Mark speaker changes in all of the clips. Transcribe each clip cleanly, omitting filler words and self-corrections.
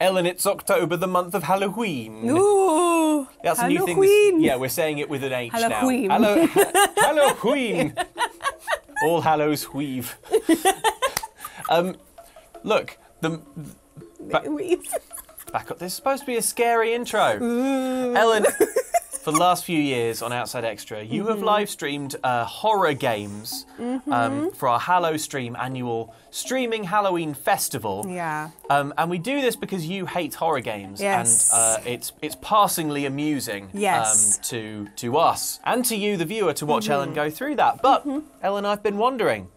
Speaker 1: Ellen, it's October, the month of Halloween.
Speaker 2: Ooh,
Speaker 1: That's a new thing. Yeah, we're saying it with an H
Speaker 2: Halloween.
Speaker 1: now. Halloween. All Hallows weave. Look, back up. This is supposed to be a scary intro. Ooh. Ellen, for the last few years on Outside Extra, you have live streamed horror games for our Hallowstream annual streaming Halloween festival.
Speaker 2: Yeah.
Speaker 1: And we do this because you hate horror games.
Speaker 2: Yes.
Speaker 1: And it's passingly amusing to us and to you, the viewer, to watch Ellen go through that. But, Ellen, I've been wondering,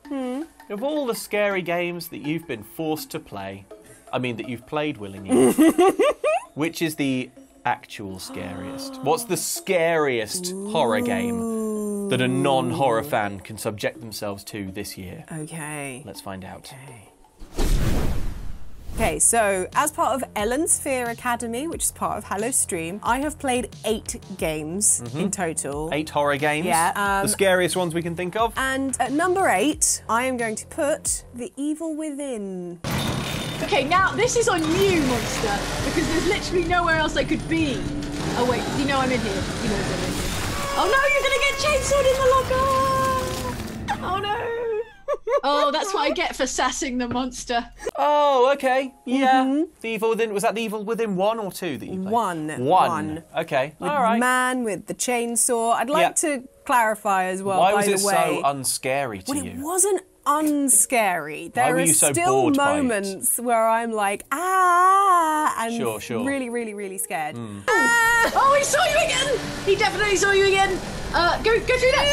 Speaker 1: of all the scary games that you've been forced to play, that you've played willingly, which is the actual scariest? What's the scariest horror game that a non-horror fan can subject themselves to this year?
Speaker 2: Okay.
Speaker 1: Let's find out.
Speaker 2: Okay, so as part of Ellen's Fear Academy, which is part of Hallowstream, I have played 8 games in total.
Speaker 1: 8 horror games?
Speaker 2: Yeah.
Speaker 1: The scariest ones we can think of?
Speaker 2: And at number 8, I am going to put The Evil Within.
Speaker 3: Okay, now this is on you, monster, because there's literally nowhere else I could be. Oh wait, you know I'm in here. You know I'm in here. Oh no, you're gonna get chainsawed in the locker! Oh no! Oh, that's what I get for sassing the monster.
Speaker 1: Oh, okay. Yeah. The Evil Within, was that The Evil Within 1 or 2 that you played?
Speaker 2: 1.
Speaker 1: Okay,
Speaker 2: With
Speaker 1: all right.
Speaker 2: man with the chainsaw. I'd like to clarify as well,
Speaker 1: Why
Speaker 2: by
Speaker 1: was
Speaker 2: the
Speaker 1: it
Speaker 2: way.
Speaker 1: so unscary to you?
Speaker 2: It wasn't unscary. There
Speaker 1: were
Speaker 2: are
Speaker 1: you so
Speaker 2: still
Speaker 1: bored by it?
Speaker 2: moments where I'm like, and
Speaker 1: Sure.
Speaker 2: really, really, really scared.
Speaker 3: Oh, he saw you again! He definitely saw you again! Go through that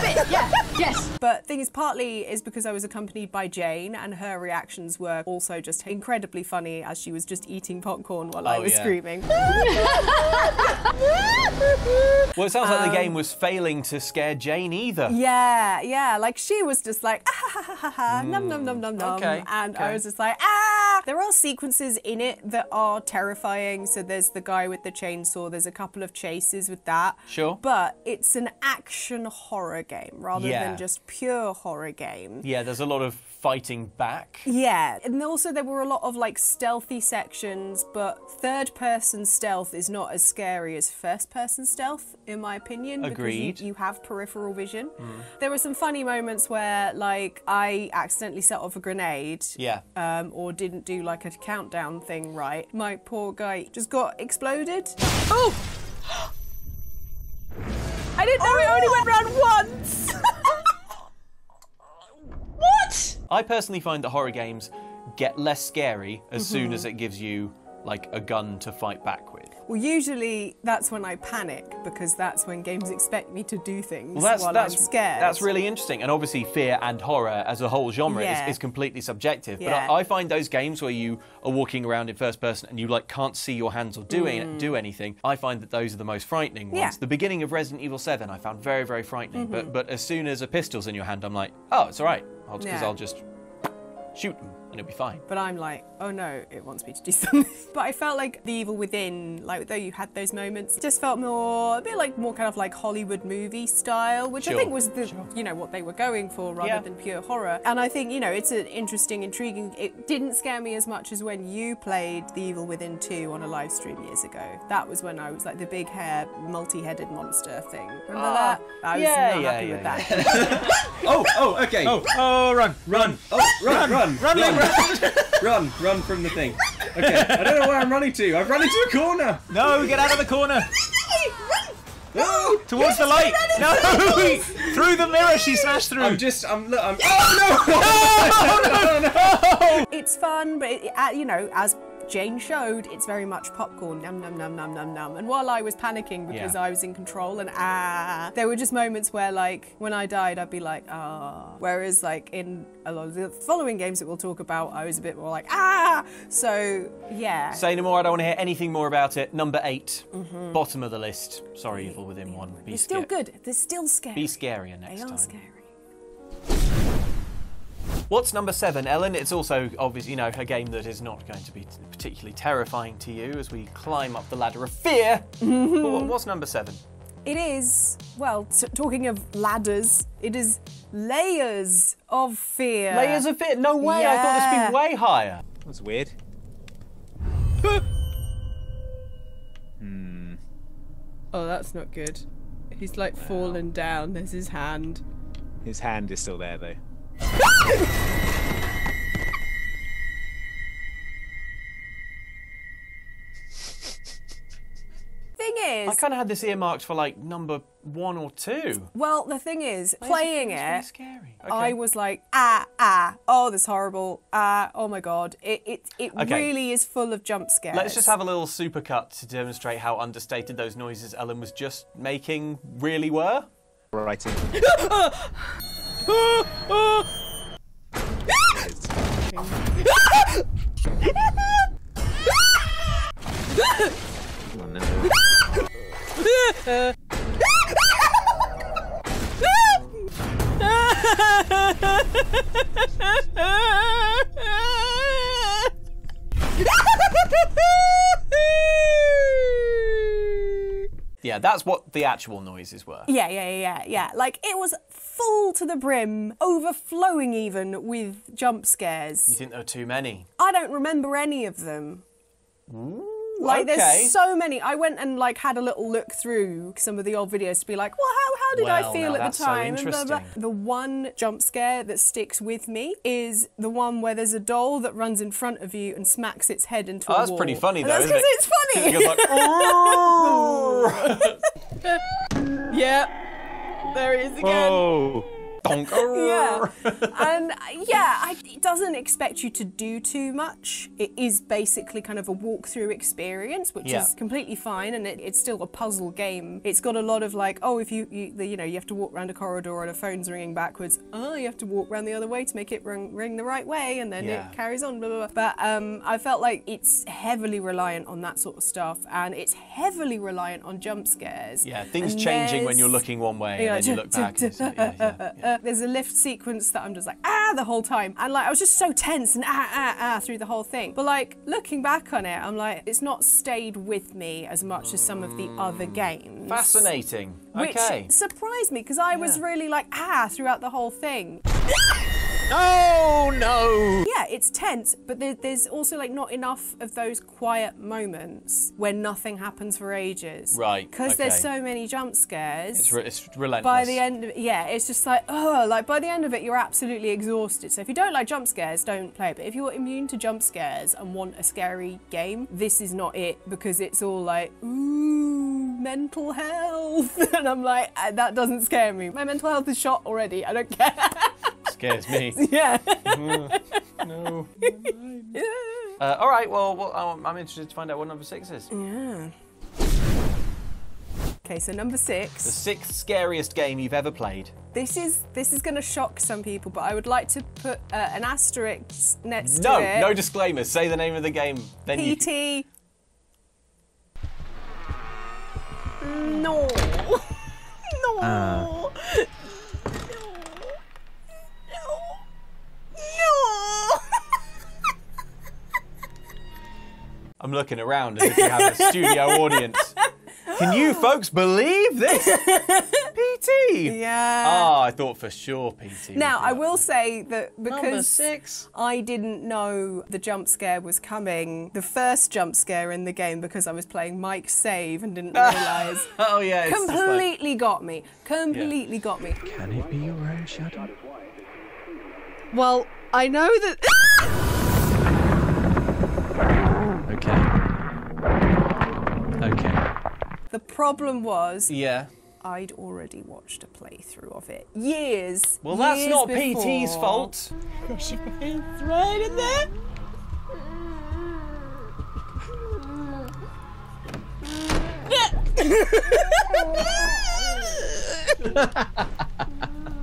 Speaker 3: bit! Yeah, yes.
Speaker 2: But thing is, partly is because I was accompanied by Jane, and her reactions were also just incredibly funny as she was just eating popcorn while I was screaming.
Speaker 1: Well, it sounds like the game was failing to scare Jane either.
Speaker 2: Yeah, like she was just like, num num num num num.
Speaker 1: Okay,
Speaker 2: and I was just like, ah! There are sequences in it that are terrifying. So there's the guy with the chainsaw, there's a couple of chases with that.
Speaker 1: Sure.
Speaker 2: But it's an action horror game rather than just pure horror game.
Speaker 1: Yeah, there's a lot of fighting back.
Speaker 2: Yeah, and also there were a lot of like stealthy sections, but third-person stealth is not as scary as first-person stealth, in my opinion.
Speaker 1: Agreed.
Speaker 2: Because you have peripheral vision. There were some funny moments where, like, I accidentally set off a grenade.
Speaker 1: Yeah.
Speaker 2: Or didn't do like a countdown thing right. My poor guy just got exploded. Oh! I didn't know it only went round once!
Speaker 3: What?
Speaker 1: I personally find that horror games get less scary as soon as it gives you, like, a gun to fight back with.
Speaker 2: Well, usually that's when I panic, because that's when games expect me to do things
Speaker 1: Well,
Speaker 2: while I'm scared.
Speaker 1: That's really interesting. And obviously fear and horror as a whole genre is completely subjective.
Speaker 2: Yeah.
Speaker 1: But I find those games where you are walking around in first person and you like can't see your hands or do anything, I find that those are the most frightening ones.
Speaker 2: Yeah.
Speaker 1: The beginning of Resident Evil 7 I found very, very frightening. But as soon as a pistol's in your hand, I'm like, oh, it's all right. Because I'll just shoot them and it'll be fine.
Speaker 2: But I'm like, oh no, it wants me to do something. But I felt like The Evil Within, like though you had those moments, it just felt more kind of like Hollywood movie style, which I think was what they were going for rather than pure horror. And I think, it's an interesting, intriguing, it didn't scare me as much as when you played The Evil Within 2 on a live stream years ago. That was when I was like the big hair, multi-headed monster thing. Remember that? I was not happy with that.
Speaker 4: Oh, okay.
Speaker 5: Oh, run.
Speaker 4: Run from the thing. Okay, I don't know where I'm running to. I've run into a corner.
Speaker 5: No, get out of the corner.
Speaker 4: No,
Speaker 5: Towards the light. No, through the mirror she smashed through.
Speaker 4: Oh no!
Speaker 2: It's fun, but as Jane showed, it's very much popcorn, num num num num num num. And while I was panicking because I was in control and there were just moments where, like, when I died, I'd be like, Whereas, like, in a lot of the following games that we'll talk about, I was a bit more like, So, yeah.
Speaker 1: Say no more, I don't want to hear anything more about it. Number 8, bottom of the list. Sorry, Evil Within 1.
Speaker 2: They're still good. They're still scary.
Speaker 1: Be scarier next time.
Speaker 2: They are scary.
Speaker 1: What's number 7, Ellen? It's also, obviously, a game that is not going to be particularly terrifying to you as we climb up the ladder of fear. But what's number 7?
Speaker 2: It is, talking of ladders, it is Layers of Fear.
Speaker 1: Layers of Fear? No way, I thought this would be way higher.
Speaker 5: That's weird.
Speaker 2: Oh, that's not good. He's like fallen down. There's his hand.
Speaker 5: His hand is still there, though.
Speaker 2: Thing is,
Speaker 1: I kind of had this earmarked for like number 1 or 2.
Speaker 2: well, the thing is, playing
Speaker 1: It's
Speaker 2: it,
Speaker 1: really scary. Okay.
Speaker 2: I was like, oh, this horrible, oh my god. It really is full of jump scares.
Speaker 1: Let's just have a little supercut to demonstrate how understated those noises Ellen was just making really were.
Speaker 5: Right in. Come on, then.
Speaker 1: Yeah, that's what the actual noises were.
Speaker 2: Yeah. Like, it was full to the brim, overflowing even with jump scares.
Speaker 1: You think there were too many?
Speaker 2: I don't remember any of them.
Speaker 1: Ooh,
Speaker 2: Like,
Speaker 1: okay.
Speaker 2: there's so many. I went and like had a little look through some of the old videos to be like, well, how did I feel at
Speaker 1: that's
Speaker 2: the time?
Speaker 1: so
Speaker 2: And blah, blah.
Speaker 1: interesting.
Speaker 2: The one jump scare that sticks with me is the one where there's a doll that runs in front of you and smacks its head into a wall.
Speaker 1: That's pretty funny, though,
Speaker 2: And
Speaker 1: isn't it?
Speaker 2: That's because it's funny.
Speaker 1: It goes like,
Speaker 2: Yeah, there it is again.
Speaker 5: Oh!
Speaker 1: donk.
Speaker 2: Yeah, and yeah, it doesn't expect you to do too much. It is basically kind of a walkthrough experience, which is completely fine, and it's still a puzzle game. It's got a lot of like, oh, if you have to walk around a corridor and a phone's ringing backwards, oh, you have to walk around the other way to make it ring the right way, and then it carries on, blah, blah, blah. But I felt like it's heavily reliant on that sort of stuff, and it's heavily reliant on jump scares.
Speaker 1: Yeah, things changing when you're looking one way and then you look back. And it's,
Speaker 2: There's a lift sequence that I'm just like, the whole time. And like, I was just so tense and through the whole thing. But like, looking back on it, I'm like, it's not stayed with me as much as some of the other games.
Speaker 1: Fascinating.
Speaker 2: Which surprised me, because I was really like, throughout the whole thing.
Speaker 5: Oh, no!
Speaker 2: Yeah, it's tense, but there's also like not enough of those quiet moments when nothing happens for ages.
Speaker 1: Right,
Speaker 2: Because there's so many jump scares.
Speaker 1: It's relentless.
Speaker 2: By the end of it, it's just like, by the end of it, you're absolutely exhausted. So if you don't like jump scares, don't play it. But if you're immune to jump scares and want a scary game, this is not it, because it's all like, ooh, mental health. And I'm like, that doesn't scare me. My mental health is shot already. I don't care.
Speaker 1: Scares me.
Speaker 2: Yeah.
Speaker 1: No. All right, well, I'm interested to find out what number 6 is.
Speaker 2: Yeah. Okay, so number 6.
Speaker 1: The 6th scariest game you've ever played.
Speaker 2: This is going to shock some people, but I would like to put an asterisk next to it.
Speaker 1: No disclaimers. Say the name of the game. Then
Speaker 2: PT. No. No.
Speaker 1: I'm looking around as if you have a studio audience. Can you folks believe this? PT.
Speaker 2: Yeah.
Speaker 1: I thought for sure PT.
Speaker 2: Now, I will say that
Speaker 1: Number
Speaker 2: because
Speaker 1: 6.
Speaker 2: I didn't know the jump scare was coming, the first jump scare in the game, because I was playing Mike's Save and didn't realise.
Speaker 1: Oh, yeah. It's
Speaker 2: Completely got me. Completely got me.
Speaker 5: Can it be your own shadow?
Speaker 2: Well, I know that...
Speaker 5: Okay.
Speaker 2: The problem was...
Speaker 1: Yeah.
Speaker 2: I'd already watched a playthrough of it. Years.
Speaker 1: Well, that's
Speaker 2: years
Speaker 1: not
Speaker 2: before.
Speaker 1: PT's fault.
Speaker 2: Gosh, it's right in there.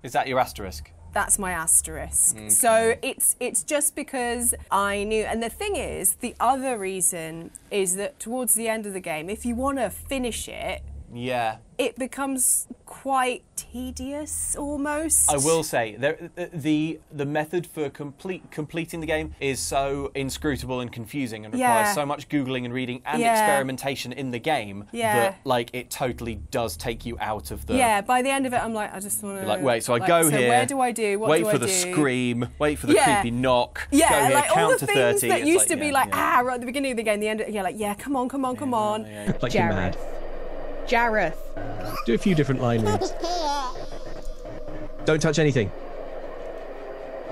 Speaker 1: Is that your asterisk?
Speaker 2: That's my asterisk. Okay. So it's just because I knew, and the thing is, the other reason is that towards the end of the game, if you want to finish it,
Speaker 1: Yeah.
Speaker 2: It becomes quite tedious, almost.
Speaker 1: I will say, the method for completing the game is so inscrutable and confusing and requires so much Googling and reading and experimentation in the game that, like, it totally does take you out of the...
Speaker 2: Yeah, by the end of it, I'm like, I just want to...
Speaker 1: Like, wait, so I go here...
Speaker 2: where do I do? What
Speaker 1: wait
Speaker 2: do I
Speaker 1: for the scream, wait for the creepy knock,
Speaker 2: yeah,
Speaker 1: go here,
Speaker 2: like
Speaker 1: count
Speaker 2: all the
Speaker 1: to
Speaker 2: things
Speaker 1: 30.
Speaker 2: that used to be like, right at the beginning of the game, the end, like, come on.
Speaker 6: Like you're mad.
Speaker 2: Jareth.
Speaker 6: Do a few different line reads. Don't touch anything.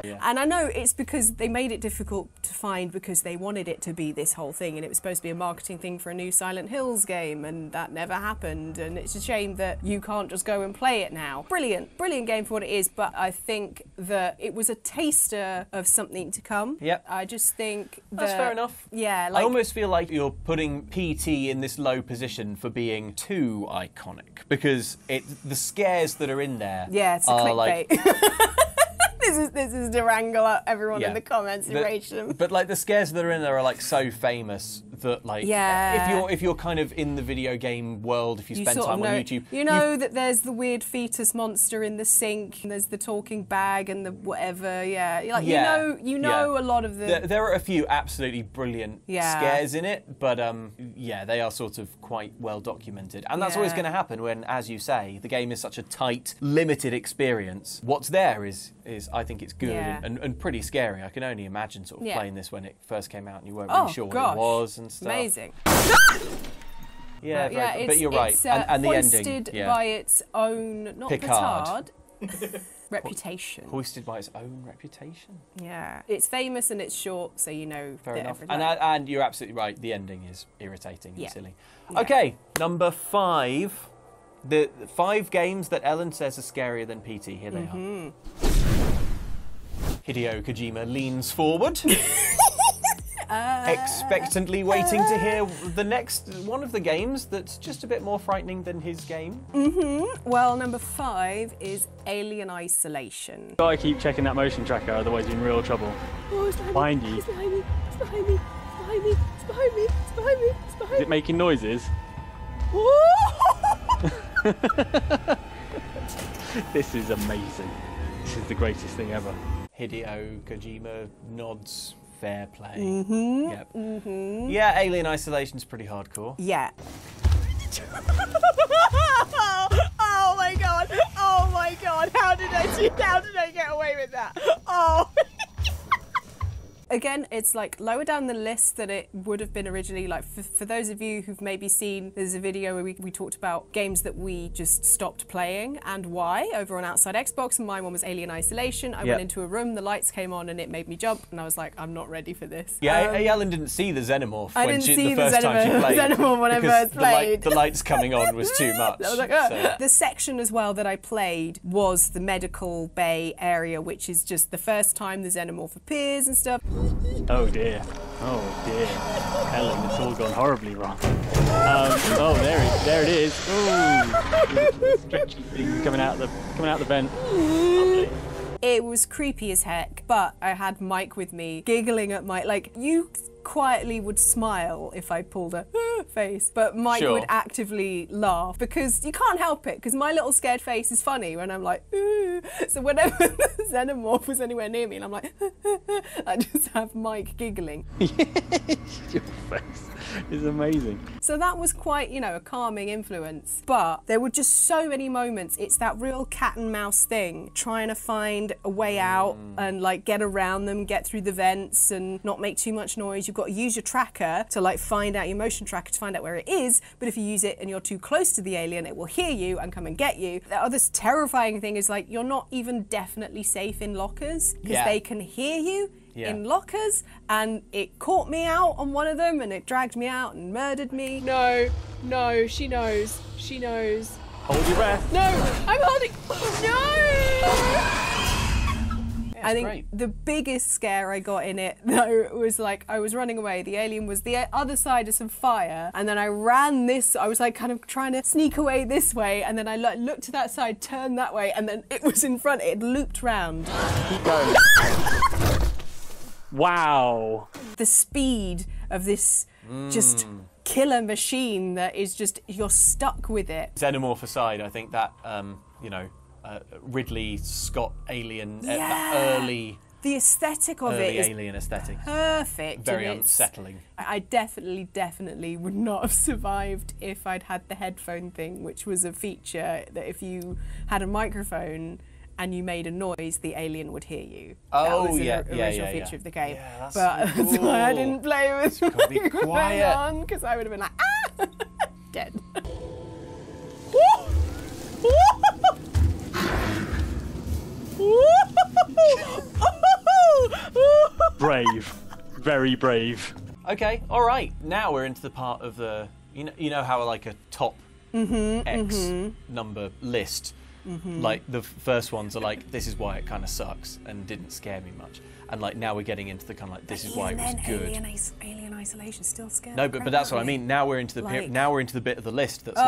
Speaker 1: Yeah.
Speaker 2: And I know it's because they made it difficult to find because they wanted it to be this whole thing, and it was supposed to be a marketing thing for a new Silent Hills game, and that never happened, and it's a shame that you can't just go and play it now. Brilliant game for what it is, but I think that it was a taster of something to come.
Speaker 1: Yep.
Speaker 2: I just think that...
Speaker 1: That's fair enough.
Speaker 2: Yeah, like...
Speaker 1: I almost feel like you're putting PT in this low position for being too iconic, because the scares that are in there
Speaker 2: it's a clickbait.
Speaker 1: Like,
Speaker 2: This is to wrangle up everyone in the comments and rage them.
Speaker 1: But like the scares that are in there are like so famous that like if you're kind of in the video game world, if you spend time on YouTube,
Speaker 2: you know that there's the weird fetus monster in the sink, and there's the talking bag and the whatever. You know a lot of the.
Speaker 1: There are a few absolutely brilliant scares in it, but they are sort of quite well documented, and that's always going to happen when, as you say, the game is such a tight, limited experience. What's there is I think it's good and pretty scary. I can only imagine sort of playing this when it first came out and you weren't really sure what it was and stuff.
Speaker 2: Amazing.
Speaker 1: But you're right. And the ending.
Speaker 2: Hoisted by its own, not petard, reputation.
Speaker 1: Hoisted by its own reputation?
Speaker 2: Yeah. It's famous and it's short, so you know.
Speaker 1: Fair enough. And you're absolutely right. The ending is irritating and silly. Yeah. Okay, number 5. The 5 games that Ellen says are scarier than PT. Here they are. Hideo Kojima leans forward, expectantly waiting to hear the next one of the games that's just a bit more frightening than his game.
Speaker 2: Well, number 5 is Alien Isolation.
Speaker 7: Gotta keep checking that motion tracker, otherwise you're in real trouble.
Speaker 2: Oh, it's behind
Speaker 7: you.
Speaker 2: It's behind me. It's behind me. It's behind me. It's behind me. It's behind me. It's behind me.
Speaker 7: Is it making noises? This is amazing. This is the greatest thing ever.
Speaker 1: Hideo Kojima nods, fair play. Yeah, Alien Isolation's pretty hardcore.
Speaker 2: Yeah. Oh my god! Oh my god! How did I get away with that? Oh. Again, it's like lower down the list than it would have been originally. Like for those of you who've maybe seen, there's a video where we talked about games that we just stopped playing and why over on Outside Xbox, and my one was Alien Isolation. I went into a room, the lights came on and it made me jump, and I was like, I'm not ready for this.
Speaker 1: Yeah, Ellen didn't see the Xenomorph the
Speaker 2: first
Speaker 1: time she played.
Speaker 2: Xenomorph when I first played.
Speaker 1: The lights coming on was too much.
Speaker 2: I was like, oh. The section as well that I played was the medical bay area, which is just the first time the Xenomorph appears and stuff.
Speaker 7: Oh dear. Ellen, it's all gone horribly wrong. There it is. Ooh. Stretchy thing coming out the vent.
Speaker 2: It was creepy as heck, but I had Mike with me, giggling at my, like, you quietly would smile if I pulled a face, but Mike would actively laugh because you can't help it, because my little scared face is funny when I'm like, ooh. So whenever the Xenomorph was anywhere near me and I'm like, I just have Mike giggling.
Speaker 7: Your face is amazing.
Speaker 2: So that was quite, a calming influence, but there were just so many moments. It's that real cat and mouse thing, trying to find a way out and like get around them, get through the vents and not make too much noise. You've got to use your tracker to like find out, your motion tracker to find out where it is, but if you use it and you're too close to the alien, it will hear you and come and get you. The other terrifying thing is like you're not even definitely safe in lockers because they can hear you in lockers, and it caught me out on one of them and it dragged me out and murdered me. No, she knows.
Speaker 7: Hold your breath.
Speaker 2: No, I'm holding. No! I think
Speaker 1: great.
Speaker 2: The biggest scare I got in it, though, was like I was running away. The alien was the other side of some fire, and then I ran this. I was like kind of trying to sneak away this way, and then I looked to that side, turned that way, and then it was in front. It looped round.
Speaker 7: Keep going. Wow.
Speaker 2: The speed of this just killer machine that is just, you're stuck with it.
Speaker 1: Xenomorph aside, I think that, you know, Ridley Scott alien, that early...
Speaker 2: The aesthetic of it is
Speaker 1: alien aesthetic.
Speaker 2: Perfect.
Speaker 1: Very unsettling.
Speaker 2: I definitely would not have survived if I'd had the headphone thing, which was a feature that if you had a microphone and you made a noise, the alien would hear you.
Speaker 1: Oh,
Speaker 2: that was
Speaker 1: an
Speaker 2: original feature of the game.
Speaker 1: Yeah,
Speaker 2: but
Speaker 1: cool.
Speaker 2: that's why I didn't play with
Speaker 1: Be quiet
Speaker 2: on, because I would have been like, ah, dead.
Speaker 7: Brave. Very brave.
Speaker 1: Okay, all right. Now we're into the part of the, you know how like a top X number list, like the first ones are like, this is why it kind of sucks and didn't scare me much. And like now we're getting into the kind of like, this is why it was good.
Speaker 2: Alien Isolation still scared.
Speaker 1: No, but that's what I mean. Now we're into the now we're into the bit of the list that's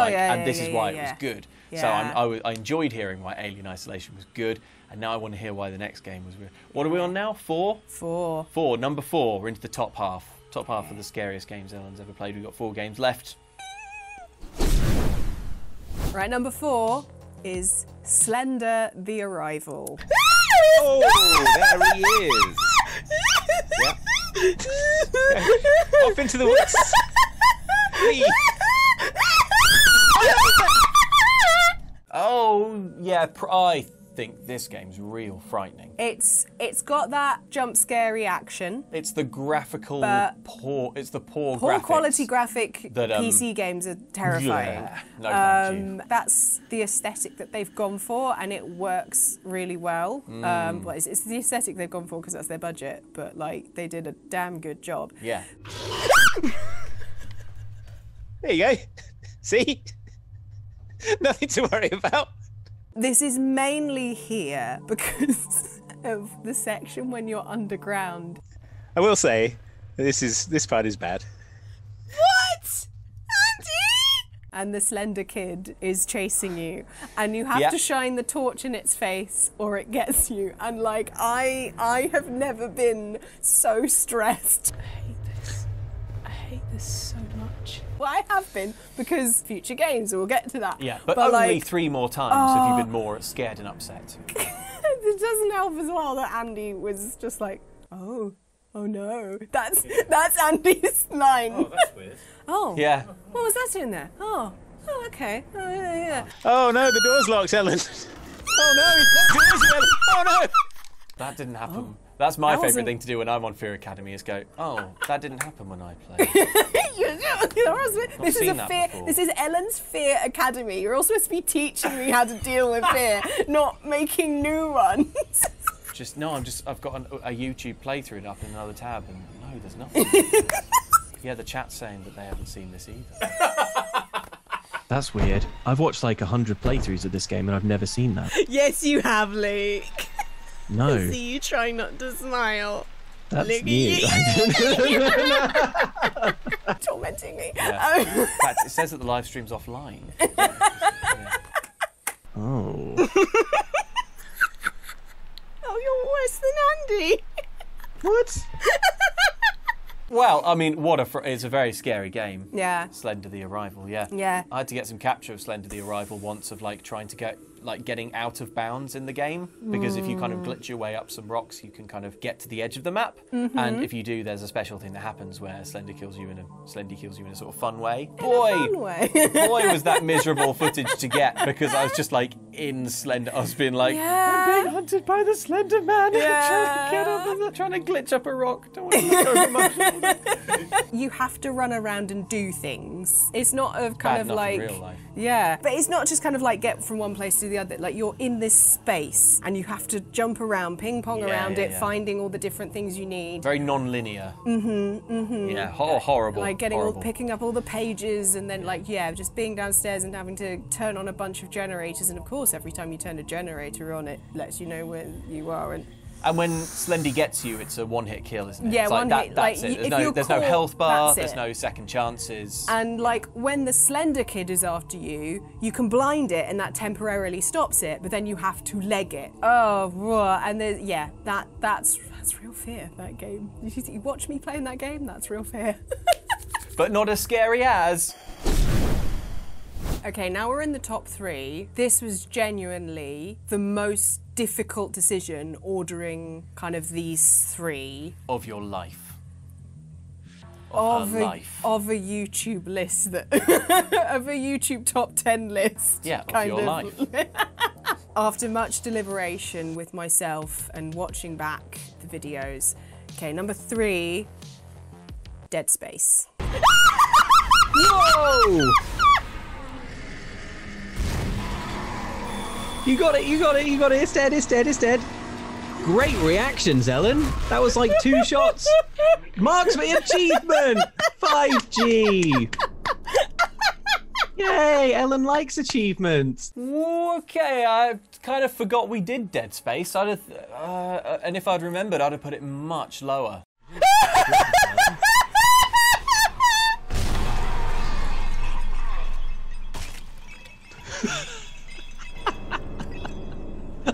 Speaker 1: this is why it was good.
Speaker 2: Yeah.
Speaker 1: So I enjoyed hearing why Alien Isolation was good, and now I want to hear why the next game was good. What are we on now? 4?
Speaker 2: 4.
Speaker 1: 4. Number 4. We're into the top half. Top half of the scariest games Ellen's ever played. We've got 4 games left.
Speaker 2: Right, number 4 is Slender: The Arrival.
Speaker 5: Oh, there he is. Yeah. Off into the woods.
Speaker 1: Oh, yeah, I think this game's real frightening.
Speaker 2: It's got that jump scary action.
Speaker 1: It's the graphical poor
Speaker 2: Poor quality graphic
Speaker 1: that,
Speaker 2: PC games are terrifying.
Speaker 1: Yeah, no thank you.
Speaker 2: That's the aesthetic that they've gone for, and it works really well. Well, it's the aesthetic they've gone for because that's their budget, but like they did a damn good job.
Speaker 1: Yeah.
Speaker 5: There you go. See? Nothing to worry about.
Speaker 2: This is mainly here because of the section when you're underground.
Speaker 5: I will say, this part is bad.
Speaker 2: What? Andy? And the Slender kid is chasing you, and you have to shine the torch in its face or it gets you. And like, I have never been so stressed. I hate this so much. Well, I have been, because future games, we'll get to that.
Speaker 1: Yeah, but only like, 3 more times have you been more scared and upset.
Speaker 2: It doesn't help as well that Andy was just like, oh no. That's Andy's line.
Speaker 4: Oh, that's weird.
Speaker 2: Oh.
Speaker 1: Yeah.
Speaker 2: What was that in there? Oh, okay. Oh, yeah.
Speaker 5: Oh no, the door's locked, Ellen. Oh no, he's locked the doors, Ellen. Oh no. That
Speaker 1: didn't happen. That's my favourite thing to do when I'm on Fear Academy is go, oh, that didn't happen when I played.
Speaker 2: This is Ellen's Fear Academy. You're all supposed to be teaching me how to deal with fear, not making new ones.
Speaker 1: I've got a YouTube playthrough up in another tab, and no, there's nothing. Yeah, the chat's saying that they haven't seen this either.
Speaker 6: That's weird. I've watched like 100 playthroughs of this game and I've never seen that.
Speaker 2: Yes, you have, Luke.
Speaker 6: No.
Speaker 2: I see you trying not to smile.
Speaker 6: That's
Speaker 2: Luke,
Speaker 6: new.
Speaker 2: Tormenting me.
Speaker 1: Yeah. In fact, it says that the live stream's offline.
Speaker 6: Oh.
Speaker 2: Oh, you're worse than Andy.
Speaker 6: What?
Speaker 1: Well, I mean, it's a very scary game.
Speaker 2: Yeah.
Speaker 1: Slender: The Arrival, yeah.
Speaker 2: Yeah.
Speaker 1: I had to get some capture of Slender: The Arrival once of like trying to get getting out of bounds in the game, because if you kind of glitch your way up some rocks, you can kind of get to the edge of the map. And if you do, there's a special thing that happens where Slender kills you in a sort of fun way. Boy, was that miserable footage to get, because I was just like in Slender. I was being like, I'm being hunted by the Slender Man. I'm trying to glitch up a rock. Don't want to look over much.
Speaker 2: You have to run around and do things. It's not of kind of like
Speaker 1: in real life.
Speaker 2: Yeah, but it's not just kind of like get from one place to the other. Like you're in this space and you have to jump around, ping pong around it, finding all the different things you need.
Speaker 1: Very non-linear. Yeah, horrible.
Speaker 2: Like picking up all the pages and then just being downstairs and having to turn on a bunch of generators. And of course, every time you turn a generator on, it lets you know where you are.
Speaker 1: And when Slendy gets you, it's a one-hit kill, isn't it?
Speaker 2: Yeah,
Speaker 1: it's
Speaker 2: one hit.
Speaker 1: That's it. There's no health bar, there's no second chances.
Speaker 2: And like when the Slender kid is after you, you can blind it and that temporarily stops it, but then you have to leg it. Oh, and that's real fear, that game. You watch me playing that game, that's real fear.
Speaker 1: but not as scary as...
Speaker 2: Okay, now we're in the top 3. This was genuinely the most difficult decision, ordering kind of these 3.
Speaker 1: Of your life.
Speaker 2: Of
Speaker 1: her life.
Speaker 2: Of a YouTube list that... of a YouTube top 10 list.
Speaker 1: Yeah, of your life.
Speaker 2: After much deliberation with myself and watching back the videos. Okay, number 3, Dead Space.
Speaker 6: Whoa! You got it, you got it, you got it. It's dead, it's dead, it's dead. Great reactions, Ellen. That was like 2 shots. Marks for achievement! 5G! Yay, Ellen likes achievements.
Speaker 1: Okay, I kind of forgot we did Dead Space. I'd have, and if I'd remembered, I'd have put it much lower.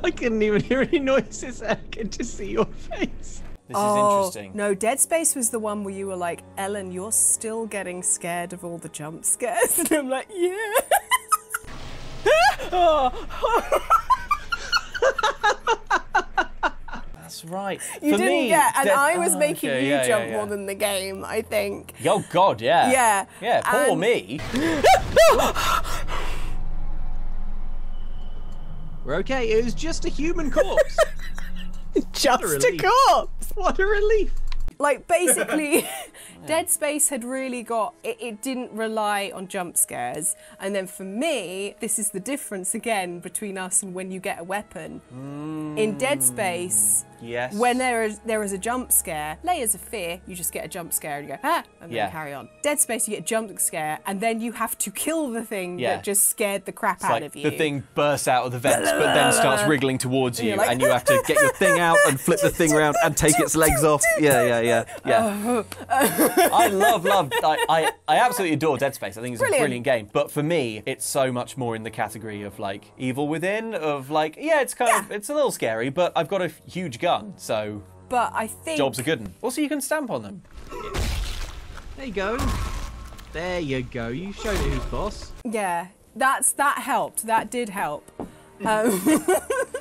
Speaker 6: I couldn't even hear any noises. I could just see your face.
Speaker 1: This is interesting.
Speaker 2: No, Dead Space was the one where you were like, Ellen, you're still getting scared of all the jump scares. And I'm like, yeah.
Speaker 1: That's right.
Speaker 2: You
Speaker 1: For
Speaker 2: didn't
Speaker 1: me,
Speaker 2: get, and I was making
Speaker 1: okay,
Speaker 2: you
Speaker 1: yeah,
Speaker 2: jump
Speaker 1: yeah.
Speaker 2: more than the game, I think.
Speaker 1: Oh, God, yeah.
Speaker 2: Yeah.
Speaker 1: Yeah, poor
Speaker 2: And-
Speaker 1: me.
Speaker 6: We're okay, it was just a human corpse.
Speaker 2: Just a
Speaker 6: relief.
Speaker 2: corpse.
Speaker 6: What a relief.
Speaker 2: Like, basically, Dead Space had really got... It didn't rely on jump scares. And then for me, this is the difference, again, between us and when you get a weapon. In Dead Space,
Speaker 1: Yes.
Speaker 2: when there is a jump scare, layers of fear, you just get a jump scare and you go, ah, and then
Speaker 1: Yeah.
Speaker 2: carry on. Dead Space, you get a jump scare, and then you have to kill the thing
Speaker 1: Yeah.
Speaker 2: that just scared the crap
Speaker 1: It's
Speaker 2: out
Speaker 1: like
Speaker 2: of you.
Speaker 1: the thing bursts out of the vents, but then starts wriggling towards you,
Speaker 2: you're like-
Speaker 1: and you have to get your thing out and flip the thing around and take its legs off. Yeah. I love. I absolutely adore Dead Space. I think it's a brilliant game. But for me, it's so much more in the category of like Evil Within. Of like, yeah, it's kind of it's a little scary, but I've got a huge gun, so
Speaker 2: But I think...
Speaker 1: jobs are good. Also, you can stamp on them.
Speaker 6: There you go. There you go. You showed it who's boss.
Speaker 2: Yeah, that helped. That did help.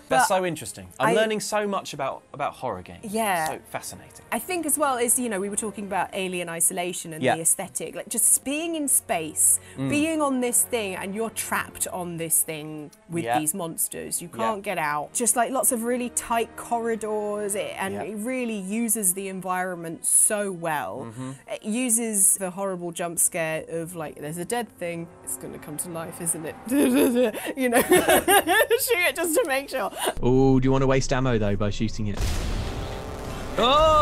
Speaker 1: That's so interesting. I'm
Speaker 2: I-
Speaker 1: learning so much about horror games.
Speaker 2: Yeah.
Speaker 1: So fascinating.
Speaker 2: I think as well is, we were talking about Alien Isolation and
Speaker 1: Yeah.
Speaker 2: the aesthetic, like just being in space, being on this thing and you're trapped on this thing with
Speaker 1: Yeah.
Speaker 2: these monsters. You can't get out. Just like lots of really tight corridors and
Speaker 1: Yeah.
Speaker 2: it really uses the environment so well. It uses the horrible jump scare of like, there's a dead thing, it's going to come to life, isn't it? Shoot it just to make sure.
Speaker 6: Oh, do you want to waste ammo though by shooting it? Oh!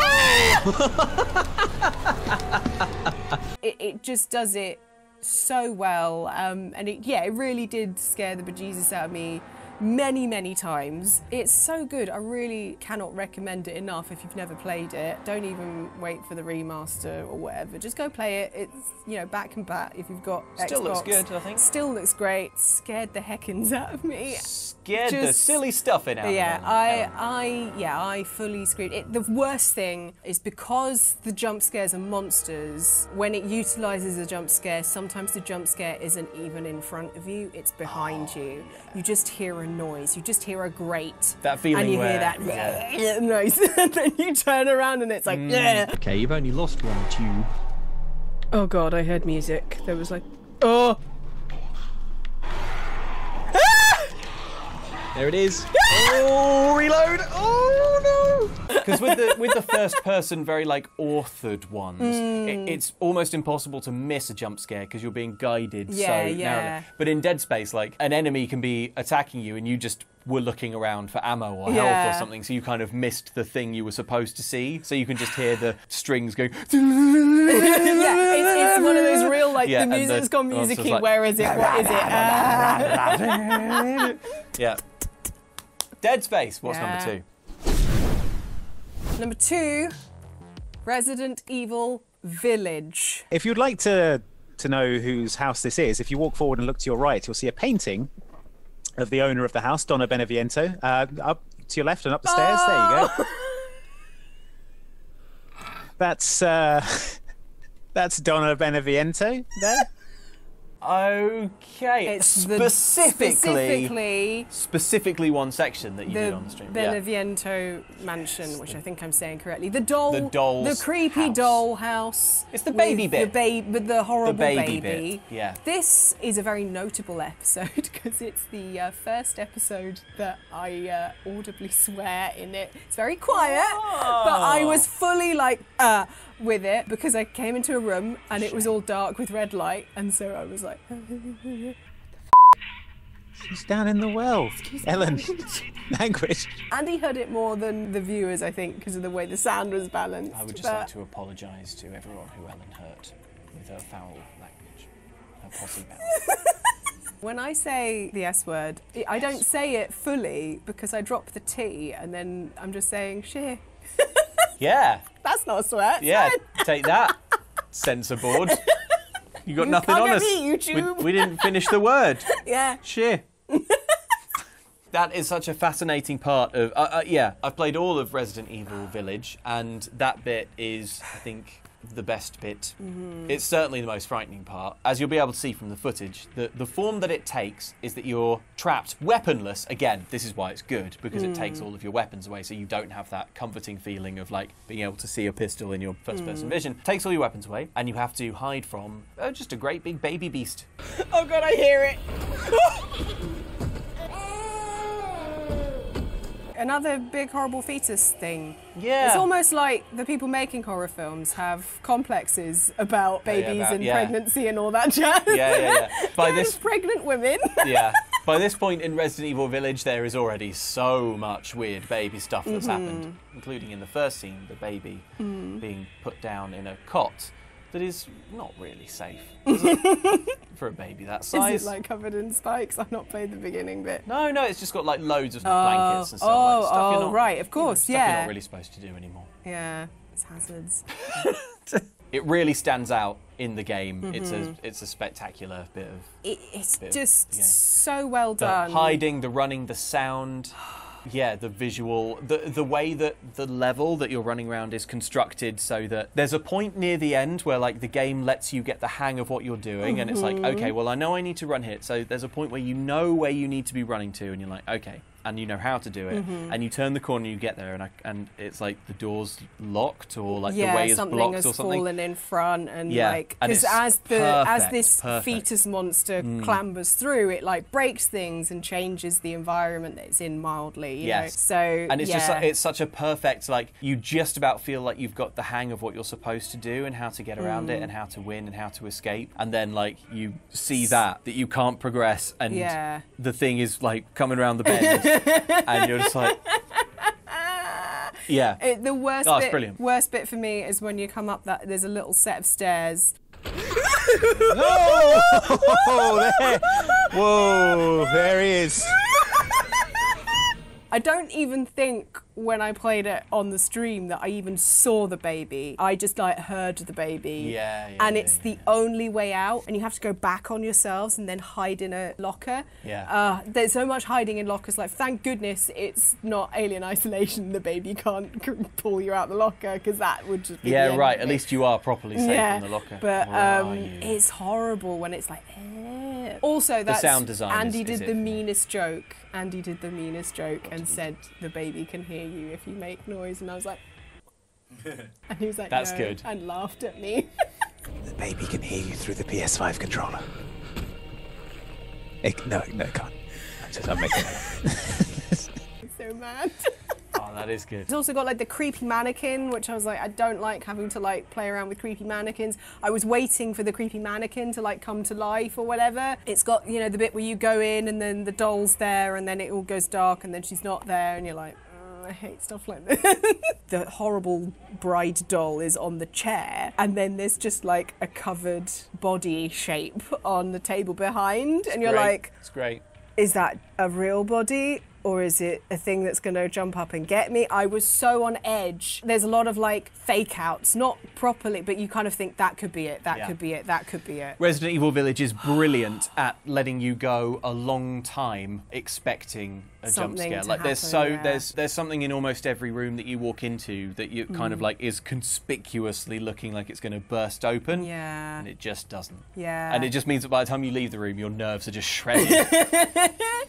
Speaker 2: It just does it so well, and it really did scare the bejesus out of me many times. It's so good. I really cannot recommend it enough if you've never played it. Don't even wait for the remaster or whatever. Just go play it. It's, back and back if you've got
Speaker 1: Still
Speaker 2: Xbox.
Speaker 1: looks good, I think.
Speaker 2: Still looks great. Scared the heckins out of me.
Speaker 1: Scared the
Speaker 2: Just-
Speaker 1: silly stuff in out of
Speaker 2: Yeah,
Speaker 1: them.
Speaker 2: I fully screwed it. The worst thing is because the jump scares are monsters, when it utilises a jump scare, sometimes the jump scare isn't even in front of you, it's behind you. You just hear a noise, you just hear a grate.
Speaker 1: That feeling
Speaker 2: and you
Speaker 1: where-
Speaker 2: hear that noise, and then you turn around and it's like, yeah.
Speaker 6: Okay, you've only lost one tube.
Speaker 2: Oh God, I heard music. There was like, oh.
Speaker 6: There it is. Oh, reload! Oh no!
Speaker 1: Because with the first person, very like authored ones, it's almost impossible to miss a jump scare because you're being guided so narrowly. But in Dead Space, like an enemy can be attacking you and you just were looking around for ammo or health or something, so you kind of missed the thing you were supposed to see. So you can just hear the strings going.
Speaker 2: It's one of those real like
Speaker 1: Yeah,
Speaker 2: the
Speaker 1: and
Speaker 2: music's gone
Speaker 1: also it's
Speaker 2: music-y.
Speaker 1: like-
Speaker 2: Where is it? What is it?
Speaker 1: Yeah. Dead Space. What's
Speaker 2: Yeah.
Speaker 1: number 2?
Speaker 2: Number 2, Resident Evil Village.
Speaker 7: If you'd like to know whose house this is, if you walk forward and look to your right, you'll see a painting of the owner of the house, Donna Beneviento. Up to your left and up the stairs. There you go. That's That's Donna Beneviento there.
Speaker 1: Okay.
Speaker 2: It's
Speaker 1: specifically one section that you did on the stream.
Speaker 2: Beneviento mansion, which I think I'm saying correctly. The creepy
Speaker 1: house.
Speaker 2: doll house.
Speaker 1: It's the baby bit.
Speaker 2: With the horrible baby.
Speaker 1: Bit. Yeah.
Speaker 2: This is a very notable episode because it's the first episode that I audibly swear in it. It's very quiet, but I was fully like, with it because I came into a room and it was all dark with red light, and so I was like,
Speaker 7: she's down in the well. Ellen, language.
Speaker 2: Andy heard it more than the viewers, I think, because of the way the sound was balanced.
Speaker 1: I would just like to apologise to everyone who Ellen hurt with her foul language, her potty mouth.
Speaker 2: When I say the S word, I don't say it fully because I drop the T and then I'm just saying shit.
Speaker 1: Yeah.
Speaker 2: That's not a swear.
Speaker 1: Yeah, take that, censor board. You got nothing on us.
Speaker 2: Me, YouTube.
Speaker 1: We didn't finish the word.
Speaker 2: Yeah.
Speaker 1: Shit. That is such a fascinating part of... I've played all of Resident Evil Village, and that bit is, I think, the best bit. Mm-hmm. It's certainly the most frightening part. As you'll be able to see from the footage, the form that it takes is that you're trapped weaponless. Again, this is why it's good, because it takes all of your weapons away, so you don't have that comforting feeling of like being able to see a pistol in your first-person vision. It takes all your weapons away, and you have to hide from just a great big baby beast.
Speaker 2: Oh God, I hear it. Another big horrible fetus thing.
Speaker 1: Yeah.
Speaker 2: It's almost like the people making horror films have complexes about babies and pregnancy and all that jazz.
Speaker 1: Yeah. By this
Speaker 2: pregnant women.
Speaker 1: Yeah. By this point in Resident Evil Village, there is already so much weird baby stuff that's happened, including in the first scene, the baby being put down in a cot that is not really safe for a baby that size.
Speaker 2: Is it like covered in spikes? I've not played the beginning bit.
Speaker 1: No, it's just got like loads of blankets and stuff. Stuff
Speaker 2: right, of course,
Speaker 1: stuff you're not really supposed to do anymore.
Speaker 2: Yeah, it's hazards.
Speaker 1: It really stands out in the game. It's a spectacular bit of...
Speaker 2: It's just so well done.
Speaker 1: The hiding, the running, the sound... Yeah, the visual, the way that the level that you're running around is constructed so that there's a point near the end where like the game lets you get the hang of what you're doing and it's like, okay, well I know I need to run here. So there's a point where you know where you need to be running to and you're like, okay, and you know how to do it. And you turn the corner and you get there and it's like the door's locked or like the way is blocked or something.
Speaker 2: Fallen in front and like, because as this fetus monster clambers through, it like breaks things and changes the environment that it's in mildly. You know? So
Speaker 1: and it's just it's such a perfect, like you just about feel like you've got the hang of what you're supposed to do and how to get around it and how to win and how to escape, and then like you see that you can't progress and the thing is like coming around the bend and you're just like
Speaker 2: the worst bit for me is when you come up that there's a little set of stairs.
Speaker 7: Whoa, there he is.
Speaker 2: I don't even think when I played it on the stream that I even saw the baby. I just like heard the baby. And it's the only way out, and you have to go back on yourselves and then hide in a locker. There's so much hiding in lockers. Like, thank goodness it's not Alien Isolation. The baby can't pull you out the locker because that would just be the end of it.
Speaker 1: At least you are properly safe in the locker.
Speaker 2: But it's horrible when it's like. Also, that's
Speaker 1: the sound design.
Speaker 2: Andy did the meanest joke. Andy did the meanest joke and said the baby can hear you if you make noise, and I was like, and he was like,
Speaker 1: that's
Speaker 2: no,
Speaker 1: good,
Speaker 2: and laughed at me.
Speaker 7: The baby can hear you through the PS5 controller. No, it can't. I'm making it up.
Speaker 2: I'm so mad.
Speaker 1: Oh, that is good.
Speaker 2: It's also got like the creepy mannequin, which I was like, I don't like having to like play around with creepy mannequins. I was waiting for the creepy mannequin to like come to life or whatever. It's got, you know, the bit where you go in and then the doll's there and then it all goes dark and then she's not there and you're like, I hate stuff like this. The horrible bride doll is on the chair and then there's just like a covered body shape on the table behind and you're like,
Speaker 1: it's great.
Speaker 2: Is that a real body? Or is it a thing that's going to jump up and get me? I was so on edge. There's a lot of like fake outs, not properly, but you kind of think that could be it, that could be it, that could be it.
Speaker 1: Resident Evil Village is brilliant at letting you go a long time expecting a jump
Speaker 2: something
Speaker 1: scare.
Speaker 2: to
Speaker 1: Like
Speaker 2: happen,
Speaker 1: there's something in almost every room that you walk into that you kind of like is conspicuously looking like it's going to burst open.
Speaker 2: Yeah.
Speaker 1: And it just doesn't.
Speaker 2: Yeah.
Speaker 1: And it just means that by the time you leave the room, your nerves are just shredded.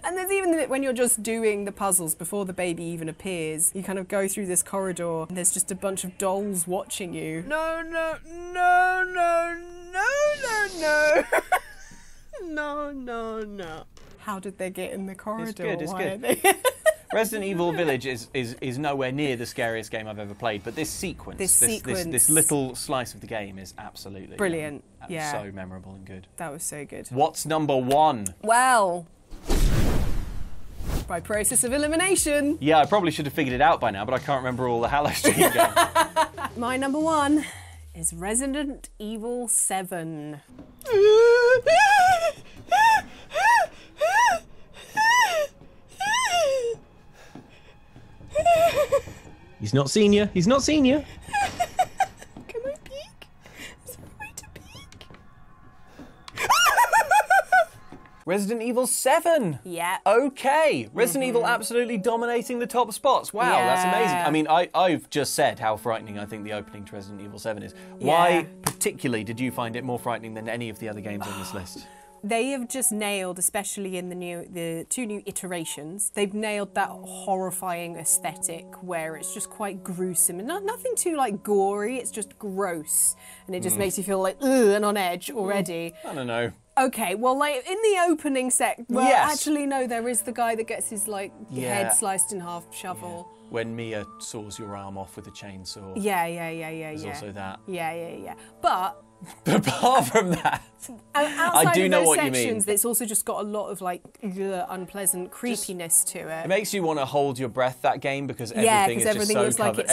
Speaker 2: And there's even the bit when you're just doing the puzzles before the baby even appears. You kind of go through this corridor and there's just a bunch of dolls watching you. No, no, no, no, no, no, no. No, no, no. How did they get in the corridor?
Speaker 1: It's good. Resident Evil Village is nowhere near the scariest game I've ever played, but this little slice of the game is absolutely
Speaker 2: brilliant. Yeah.
Speaker 1: So memorable and good.
Speaker 2: That was so good.
Speaker 1: What's number 1?
Speaker 2: Well, by process of elimination.
Speaker 1: Yeah, I probably should have figured it out by now, but I can't remember all the Hallowstream games.
Speaker 2: My number 1 is Resident Evil 7.
Speaker 6: He's not seen you. He's not seen you.
Speaker 2: Can I peek? Is there a way to peek?
Speaker 1: Resident Evil 7.
Speaker 2: Yeah.
Speaker 1: Okay. Resident Evil absolutely dominating the top spots. Wow, that's amazing. I mean, I've just said how frightening I think the opening to Resident Evil 7 is. Why particularly did you find it more frightening than any of the other games on this list?
Speaker 2: They have just nailed, especially in the 2 new iterations, they've nailed that horrifying aesthetic where it's just quite gruesome and nothing too like gory, it's just gross. And it just makes you feel like, ugh, and on edge already.
Speaker 1: I don't know.
Speaker 2: Okay, well, like in the opening actually no, there is the guy that gets his like head sliced in half, shovel.
Speaker 1: Yeah. When Mia saws your arm off with a chainsaw.
Speaker 2: Yeah.
Speaker 1: There's also that.
Speaker 2: Yeah. But
Speaker 1: apart from that,
Speaker 2: I
Speaker 1: do know what you mean.
Speaker 2: It's also just got a lot of like unpleasant creepiness to it.
Speaker 1: It makes you want to hold your breath, that game, because everything is just so
Speaker 2: looks
Speaker 1: covered.
Speaker 2: like it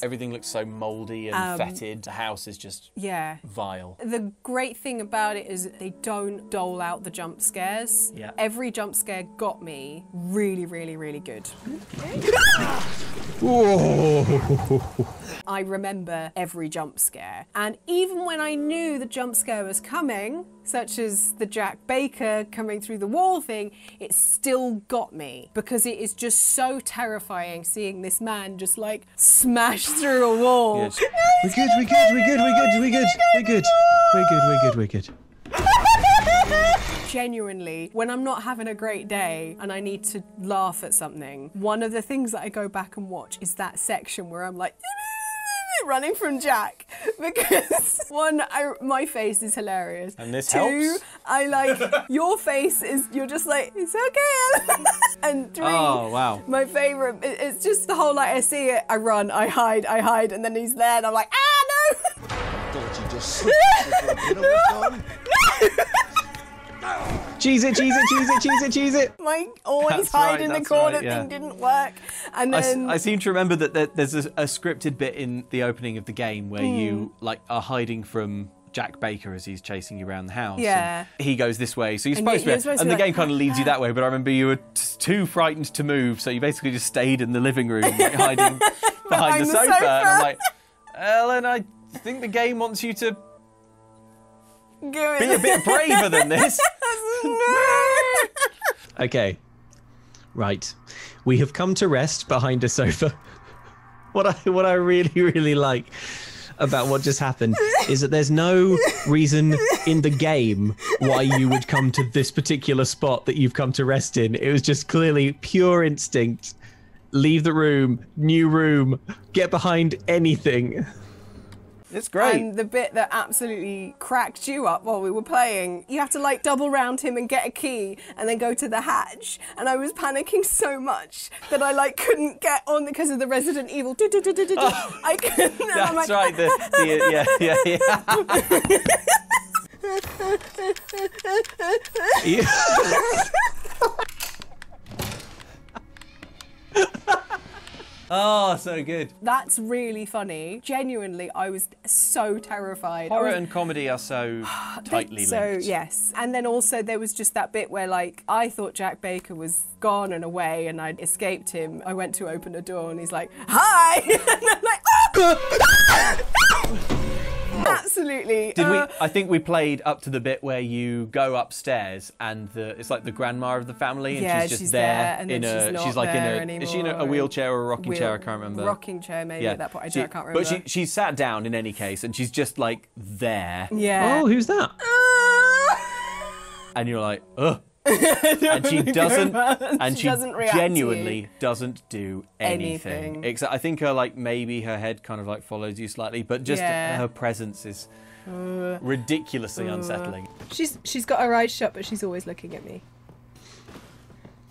Speaker 1: Everything looks so mouldy and fetid. The house is just vile.
Speaker 2: The great thing about it is they don't dole out the jump scares.
Speaker 1: Yeah.
Speaker 2: Every jump scare got me really, really, really good. I remember every jump scare, and even when I knew the jump scare was coming, such as the Jack Baker coming through the wall thing, it still got me because it is just so terrifying seeing this man just like smash through a wall.
Speaker 6: Yes. We're good.
Speaker 2: Genuinely, when I'm not having a great day and I need to laugh at something, one of the things that I go back and watch is that section where I'm like running from Jack, because one, my face is hilarious.
Speaker 1: And this
Speaker 2: 2,
Speaker 1: helps.
Speaker 2: I like your face is, you're just like, it's okay. And 3,
Speaker 1: oh wow,
Speaker 2: my favourite, it's just the whole like I see it, I run, I hide, and then he's there and I'm like, no.
Speaker 8: Don't you just slip for a bit of fun?
Speaker 6: Cheese it.
Speaker 2: My always hide in the corner thing didn't work. And then
Speaker 1: I seem to remember that there's a scripted bit in the opening of the game where you like are hiding from Jack Baker as he's chasing you around the house.
Speaker 2: Yeah.
Speaker 1: And he goes this way, so you're supposed to be, and the game kind of leads you that way, but I remember you were too frightened to move, so you basically just stayed in the living room, like, hiding behind the sofa. And I'm like, Ellen, I think the game wants you to be a bit braver than this.
Speaker 6: Okay. Right. We have come to rest behind a sofa. What I really, really like about what just happened is that there's no reason in the game why you would come to this particular spot that you've come to rest in. It was just clearly pure instinct. Leave the room, new room, get behind anything.
Speaker 1: It's great.
Speaker 2: And the bit that absolutely cracked you up while we were playing, you have to like double round him and get a key and then go to the hatch. And I was panicking so much that I like couldn't get on because of the Resident Evil. I couldn't.
Speaker 1: That's
Speaker 2: like,
Speaker 1: right. Oh, so good.
Speaker 2: That's really funny. Genuinely, I was so terrified.
Speaker 1: Horror and comedy are so tightly linked.
Speaker 2: So, yes. And then also there was just that bit where, like, I thought Jack Baker was gone and away and I'd escaped him. I went to open a door and he's like, hi! And I'm like, oh! That Absolutely.
Speaker 1: Did we? I think we played up to the bit where you go upstairs and it's like the grandma of the family, and she's just there
Speaker 2: and
Speaker 1: in
Speaker 2: then
Speaker 1: she's like in a.
Speaker 2: anymore.
Speaker 1: Is she in a wheelchair or a rocking chair? I can't remember.
Speaker 2: Rocking chair, maybe at that point. I can't remember.
Speaker 1: But she's sat down in any case, and she's just like there.
Speaker 2: Yeah.
Speaker 6: Oh, who's that?
Speaker 1: And you're like, ugh. And she doesn't, and she
Speaker 2: doesn't react
Speaker 1: genuinely doesn't do anything. Except I think maybe her head kind of like follows you slightly, but just her presence is ridiculously unsettling.
Speaker 2: She's got her eyes shut, but she's always looking at me.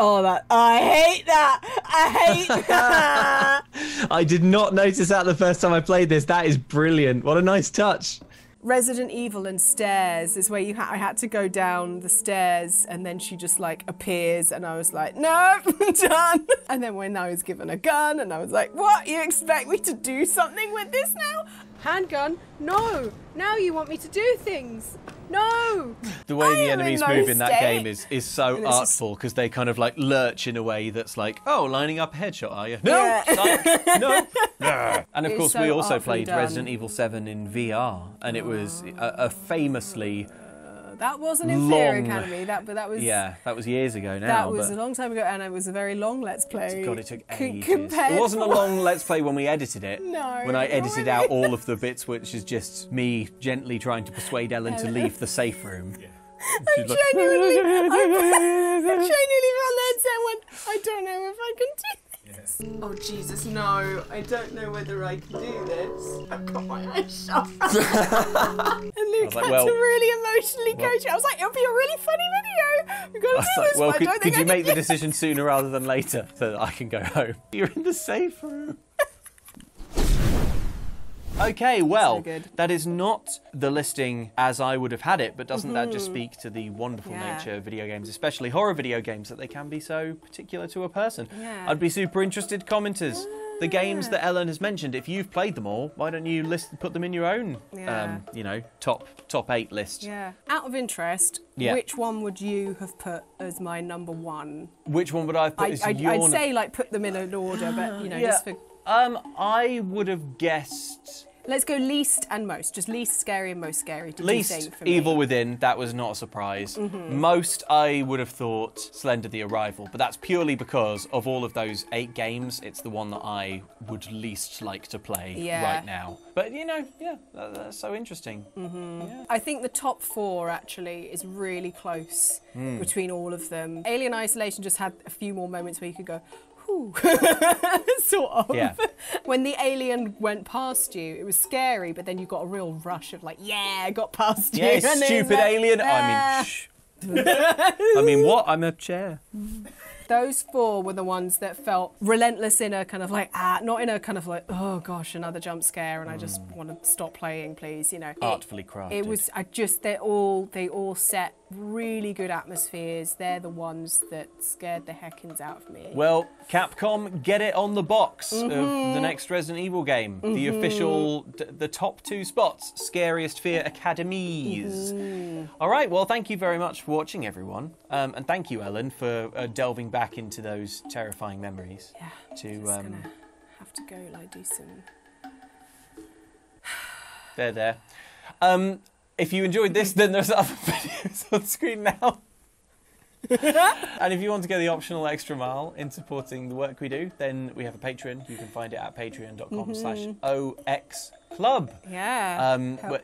Speaker 2: Oh, I hate that! I hate that!
Speaker 6: I did not notice that the first time I played this. That is brilliant. What a nice touch.
Speaker 2: Resident Evil and stairs is where I had to go down the stairs, and then she just like appears, and I was like, no, I'm done. And then when I was given a gun, and I was like, what? You expect me to do something with this now? Handgun? No. Now you want me to do things. No.
Speaker 1: The way the enemies move in that game is so artful, because they kind of like lurch in a way that's like, oh, lining up a headshot, are you? No, no. And of course, we also played Resident Evil 7 in VR, and it was a famously
Speaker 2: that wasn't in Fear Academy. That was
Speaker 1: that was years ago now.
Speaker 2: That was a long time ago, and it was a very long Let's Play.
Speaker 1: God, it took ages. It wasn't a long Let's Play when we edited it.
Speaker 2: No.
Speaker 1: When I edited out all of the bits, which is just me gently trying to persuade Ellen to leave the safe room.
Speaker 2: I genuinely found the headset and went, I don't know if I can do this. Oh, Jesus, no. I don't know whether I can do this. I've got my eyes shut. And Luke had to really emotionally coach it. I was like, it'll be a really funny video. We've got to do this.
Speaker 1: Well, could you make the decision sooner rather than later so that I can go home? You're in the safe room. Okay, well, that is not the listing as I would have had it, but doesn't that just speak to the wonderful nature of video games, especially horror video games, that they can be so particular to a person?
Speaker 2: Yeah.
Speaker 1: I'd be super interested, commenters. The games that Ellen has mentioned, if you've played them all, why don't you put them in your own, top 8 list?
Speaker 2: Yeah. Out of interest, which one would you have put as my number one?
Speaker 1: Which one would I have put as your...
Speaker 2: I'd say, like, put them in an order, but, just for...
Speaker 1: I would have guessed...
Speaker 2: Let's go least and most. Just least scary and most scary.
Speaker 1: Least Evil Within, that was not a surprise. Most, I would have thought Slender the Arrival, but that's purely because of all of those 8 games, it's the one that I would least like to play right now. But, that's so interesting. Yeah.
Speaker 2: I think the top 4, actually, is really close between all of them. Alien Isolation just had a few more moments where you could go, sort of.
Speaker 1: Yeah.
Speaker 2: When the alien went past you, it was scary, but then you got a real rush of like, I got past you.
Speaker 1: Yeah, stupid alien. I mean, what? I'm a chair.
Speaker 2: Those 4 were the ones that felt relentless in a kind of like, not in a kind of like, oh gosh, another jump scare and I just want to stop playing, please,
Speaker 1: Artfully crafted.
Speaker 2: It was, they all set really good atmospheres. They're the ones that scared the heckins out of me.
Speaker 1: Well, Capcom, get it on the box of the next Resident Evil game. The official, the top 2 spots, Scariest Fear Academies. All right, well, thank you very much for watching, everyone. And thank you, Ellen, for delving back into those terrifying memories.
Speaker 2: Yeah, just gonna have to go do some...
Speaker 1: There. If you enjoyed this, then there's other videos on screen now. And if you want to go the optional extra mile in supporting the work we do, then we have a Patreon. You can find it at patreon.com/OXClub.
Speaker 2: Yeah.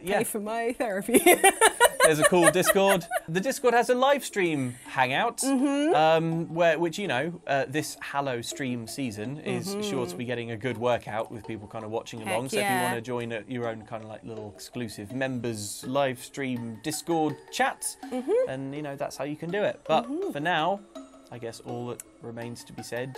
Speaker 2: Pay for my therapy.
Speaker 1: There's a cool Discord. The Discord has a live stream hangout, which this Hallowstream season is sure to be getting a good workout with people kind of watching along. So if you want to join your own kind of like little exclusive members live stream Discord chats, then that's how you can do it. But for now, I guess all that remains to be said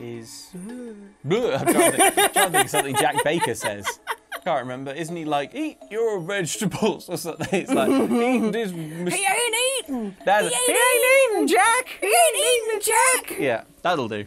Speaker 1: is... I'm trying to think of something Jack Baker says. Can't remember. Isn't he like, eat your vegetables or something? It's like, eat this...
Speaker 2: He ain't eating!
Speaker 1: He ain't eating, Jack!
Speaker 2: He ain't eating, Jack!
Speaker 1: Yeah, that'll do.